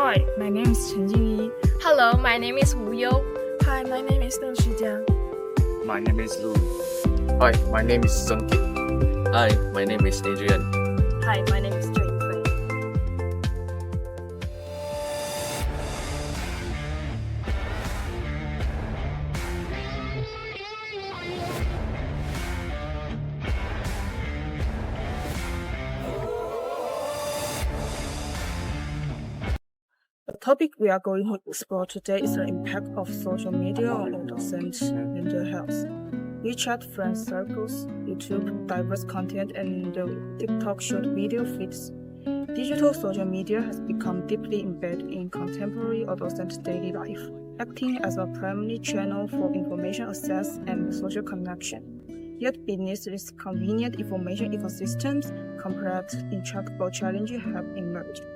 Hi, my name is Chen Jingyi. Hello, my name is Wu You. Hi, my name is Deng Shijiang. My name is Lu. Hi, my name is Sung Kit. Hi, my name is Adrian. Hi, my name is Jane Fei. The topic we are going to explore today is the impact of social media on adolescent mental health. WeChat friend circles, YouTube diverse content, and the TikTok short video feeds. Digital social media has become deeply embedded in contemporary adolescent daily life, acting as a primary channel for information access and social connection. Yet beneath this convenient information ecosystems, complex, intractable challenges have emerged.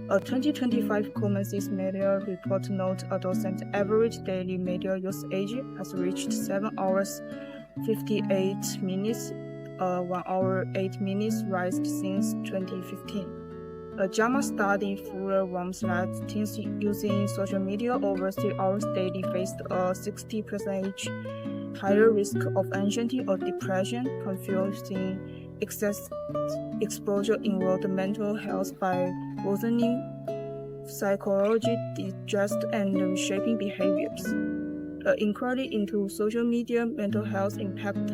A 2025 Common Sense Media report notes adolescent average daily media usage has reached 7 hours 58 minutes, 1 hour 8 minutes rise since 2015. A JAMA study found that teens using social media over 3 hours daily faced a 60% higher risk of anxiety or depression, confusing excess exposure eroded mental health by worsening psychology, distress, and reshaping behaviors. The inquiry into social media mental health impact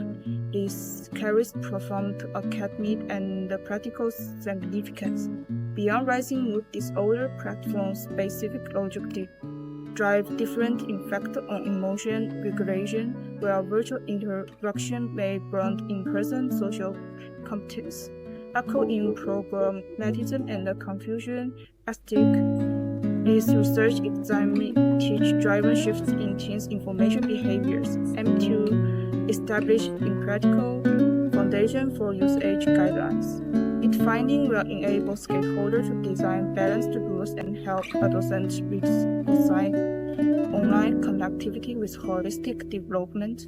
carries profound academic and practical significance. Beyond rising mood disorder, platform-specific logic drive different effects on emotion regulation, where virtual interaction may blunt in-person social competence. Echo in programmatism and confusion aesthetic. This research examines teach-driven shifts in teens' information behaviors, aim to establish a practical foundation for usage guidelines. Its findings will enable stakeholders to design balanced rules and help adolescents reconcile online connectivity with holistic development,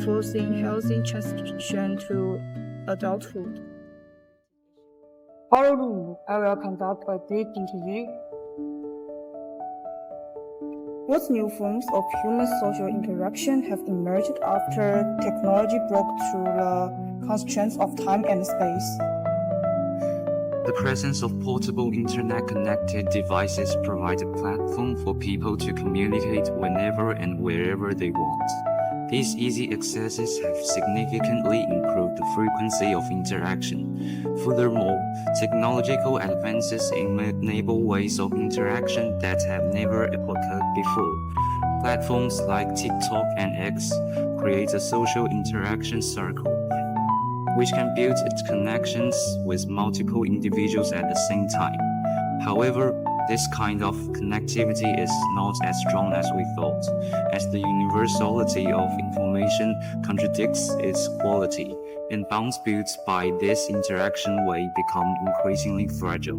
forcing healthy transition to adulthood. Hello, I will conduct a brief interview. What new forms of human social interaction have emerged after technology broke through the constraints of time and space? The presence of portable internet-connected devices provides a platform for people to communicate whenever and wherever they want. These easy accesses have significantly improved the frequency of interaction. Furthermore, technological advances enable ways of interaction that have never occurred before. Platforms like TikTok and X create a social interaction circle, which can build its connections with multiple individuals at the same time. However, this kind of connectivity is not as strong as we thought, as the universality of information contradicts its quality, and bonds built by this interaction way become increasingly fragile.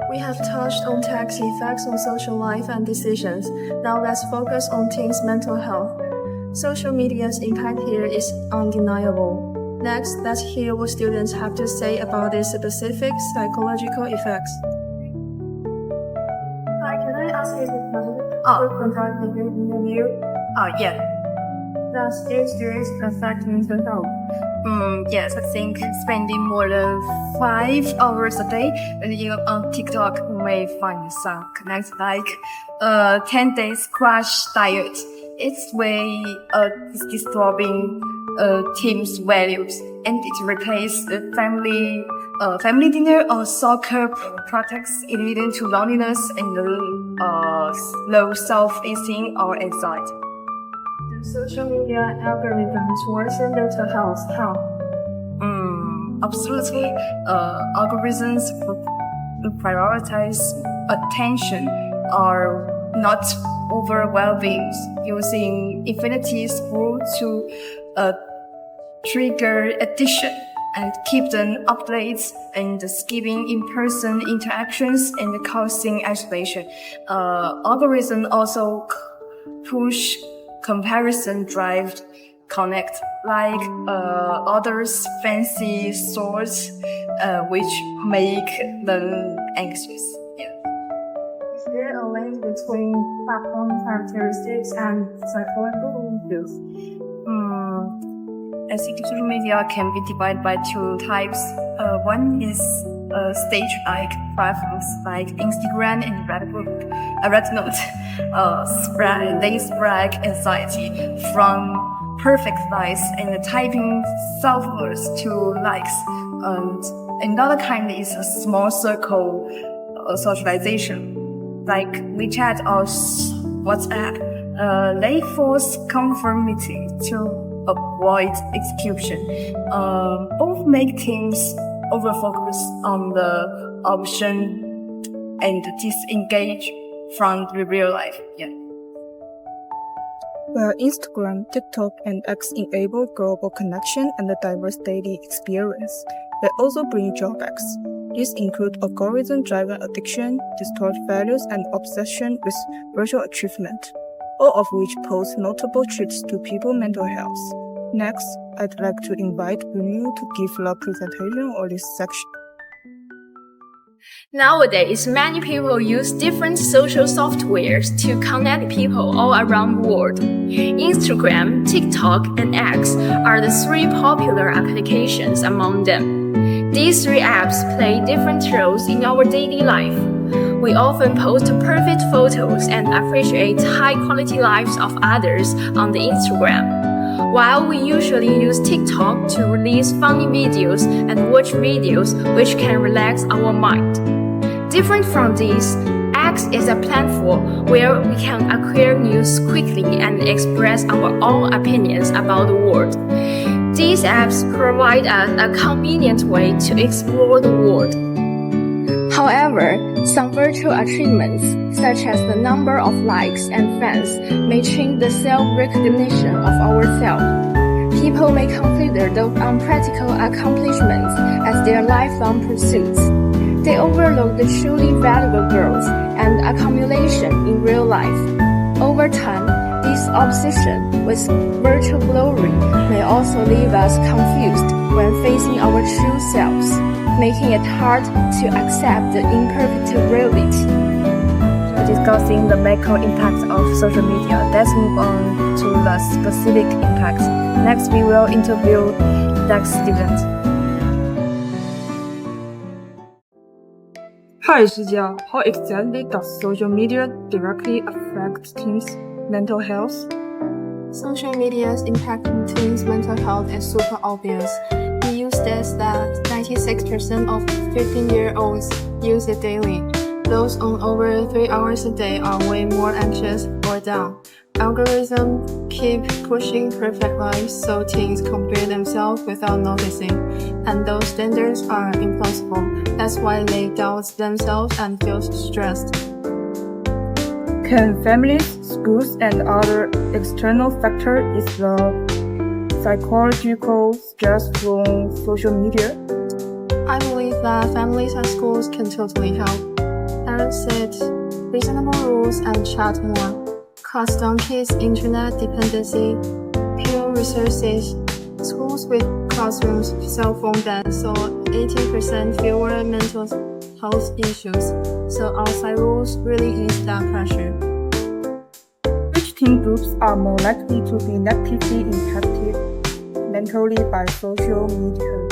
We have touched on tech's effects on social life and decisions. Now let's focus on teens' mental health. Social media's impact here is undeniable. Next, let's hear what students have to say about its specific psychological effects. Hi, can I ask you a question? Contact the interview. Yeah. Does experience affect mental health? Yes, I think spending more than 5 hours a day on TikTok may find some connect like 10 days crash diet. It's way disturbing team's values, and it replaces the family dinner or soccer practice, leading to loneliness and low self-esteem or anxiety. Do social media algorithms worsen mental health? How? Absolutely. Algorithms prioritize attention are not overwhelming, using infinity scroll to trigger addiction and keep them updates and skipping in-person interactions and causing isolation. Algorithms also push comparison drive connect like others fancy stores which make them anxious. there a link between platform characteristics and psychological issues? I think social media can be divided by two types. One is stage-like platforms like Instagram and Reddit. They spread anxiety from perfect lives and typing self-worth to likes. And another kind is a small circle socialization, like WeChat or WhatsApp. They force conformity to avoid execution. Both make teams overfocus on the option and disengage from the real life. Yeah. While Instagram, TikTok, and X enable global connection and a diverse daily experience, they also bring drawbacks. These include algorithm-driven addiction, distorted values, and obsession with virtual achievement, all of which pose notable threats to people's mental health. Next, I'd like to invite Bunu to give a presentation on this section. Nowadays, many people use different social softwares to connect people all around the world. Instagram, TikTok, and X are the three popular applications among them. These three apps play different roles in our daily life. We often post perfect photos and appreciate high-quality lives of others on the Instagram, while we usually use TikTok to release funny videos and watch videos which can relax our mind. Different from these, X is a platform where we can acquire news quickly and express our own opinions about the world. These apps provide us a convenient way to explore the world. However, some virtual achievements, such as the number of likes and fans, may change the self-recognition of ourselves. People may consider those unpractical accomplishments as their lifelong pursuits. They overlook the truly valuable growth and accumulation in real life. Over time, this obsession with virtual glory may also leave us confused when facing our true selves, making it hard to accept the imperfect reality. Discussing the macro impacts of social media, let's move on to the specific impacts. Next, we will interview Dex students. Hi, Shijia. How exactly does social media directly affect teens' mental health? Social media's impact on teens' mental health is super obvious. The use stats that 96% of 15-year-olds use it daily. Those on over 3 hours a day are way more anxious or down. Algorithms keep pushing perfect lives so teens compare themselves without noticing, and those standards are impossible. That's why they doubt themselves and feel stressed. Can families, schools, and other external factors is the psychological stress from social media? I believe that families and schools can totally help. Parents set reasonable rules and chat more. Cuts down kids' internet dependency. Peer research, schools with classrooms cell phone bans saw 18% fewer mental health issues. So outside rules really ease that pressure. Which teen groups are more likely to be negatively impacted mentally by social media?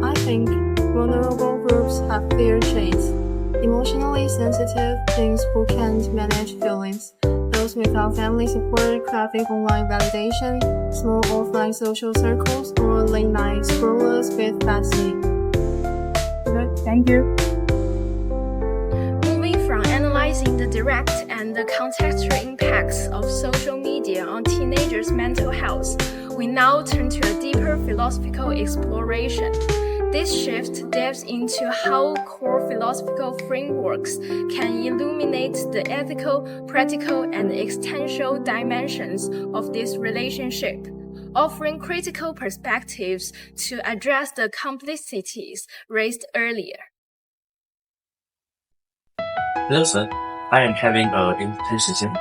I think vulnerable groups have clear traits. Emotionally sensitive teens who can't manage feelings. Those without family support, craving online validation, small offline social circles, or late-night scrollers with bad sleep. Okay, thank you. Moving from analyzing the direct and the contextual impacts of social media on teenagers' mental health, we now turn to a deeper philosophical exploration. This shift delves into how core philosophical frameworks can illuminate the ethical, practical, and existential dimensions of this relationship, offering critical perspectives to address the complexities raised earlier. Hello, sir. I am having an intention.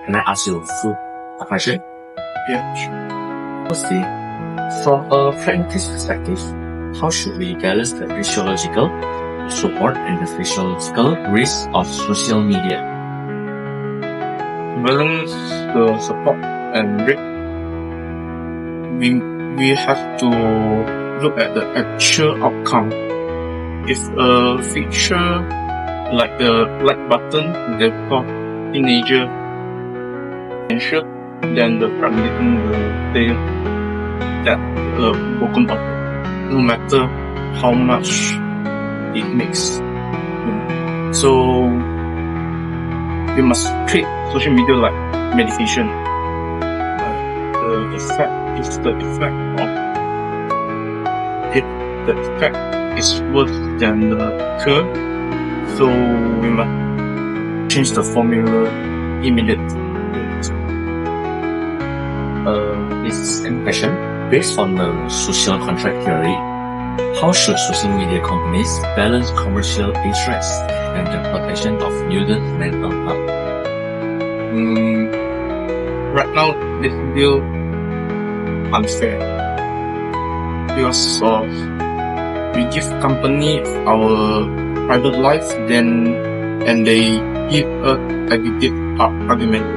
Can I ask you a question? Yeah, sure. Firstly, from a practice perspective, how should we balance the physiological support and the physiological risks of social media. Balance the support and rate. We have to look at the actual outcome. If a feature like the like button they call teenager ensure, then the practicing will say that broken up, no matter how much it makes. So we must treat social media like medication. The effect is the effect of if the effect is worse than the cure, so we must change the formula immediately. This is a question. Based on the social contract theory, how should social media companies balance commercial interests and the protection of users' mental health? Right now, this feel unfair because of we give company our private life, then and they give us addictive argument.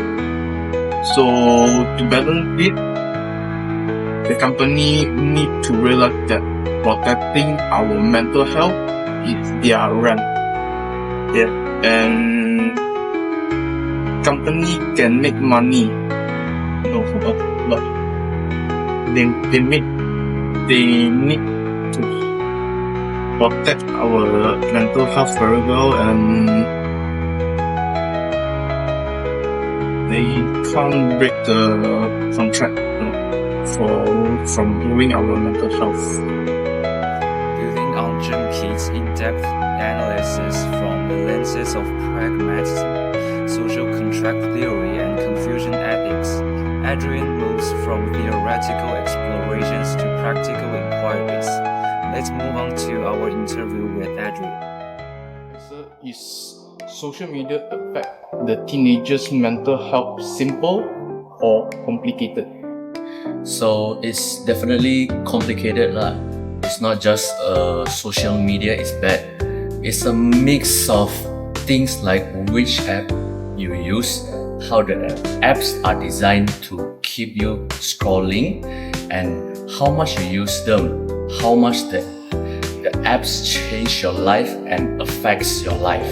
So to balance it, the company need to realize that protecting our mental health is their rent. Yeah, and company can make money, but they need to protect our mental health very well, and they can't break the contract from ruining our mental health. Building on Jim Keith's in-depth analysis from the lenses of pragmatism, social contract theory, and Confucian ethics, Adrian moves from theoretical explorations to practical inquiries. Let's move on to our interview with Adrian. So is social media affect the teenagers' mental health simple or complicated? So it's definitely complicated lah. It's not just social media is bad. It's a mix of things like which app you use, how the apps are designed to keep you scrolling, and how much you use them, how much the apps change your life and affects your life.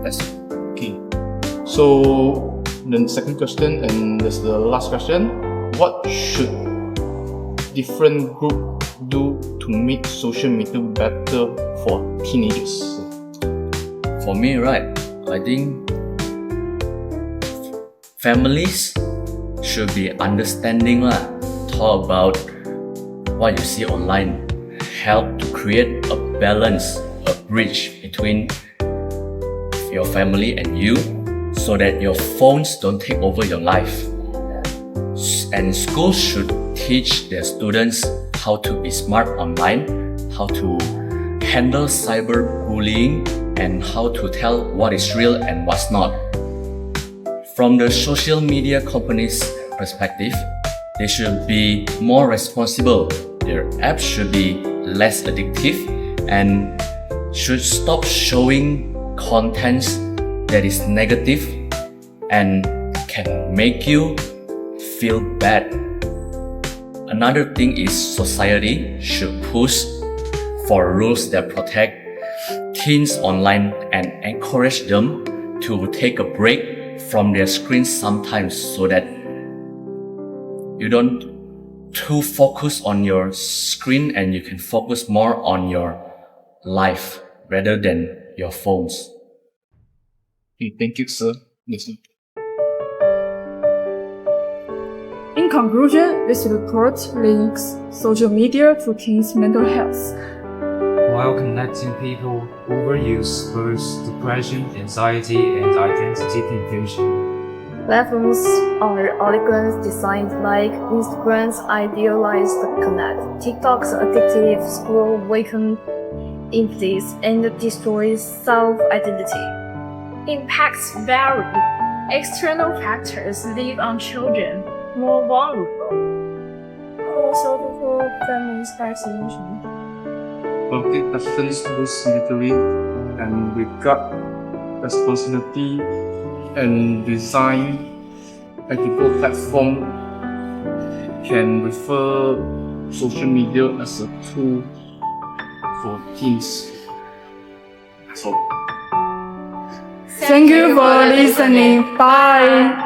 That's okay. So the second question, and that's the last question. What should different group do to make social media better for teenagers? For me, right, I think families should be understanding lah. Talk about what you see online. Help to create a balance, a bridge between your family and you, so that your phones don't take over your life. And schools should teach their students how to be smart online, how to handle cyberbullying, and how to tell what is real and what's not. From the social media companies' perspective, they should be more responsible. Their apps should be less addictive and should stop showing contents that is negative and can make you feel bad. Another thing is society should push for rules that protect teens online and encourage them to take a break from their screens sometimes, so that you don't too focus on your screen and you can focus more on your life rather than your phones. Okay, thank you, sir. Yes, sir. In conclusion, this report links social media to teens' mental health. While connecting people, overuse spurs depression, anxiety, and identity confusion. Platforms are algorithms designed like Instagram's idealized connect, TikTok's addictive scroll weaken empathies and destroys self-identity. Impacts vary. External factors leave on children more vulnerable. Also, before families start solution. Public actions responsibility and regard responsibility and design ethical platform can refer social media as a tool for teams. So Thank you for listening. Bye.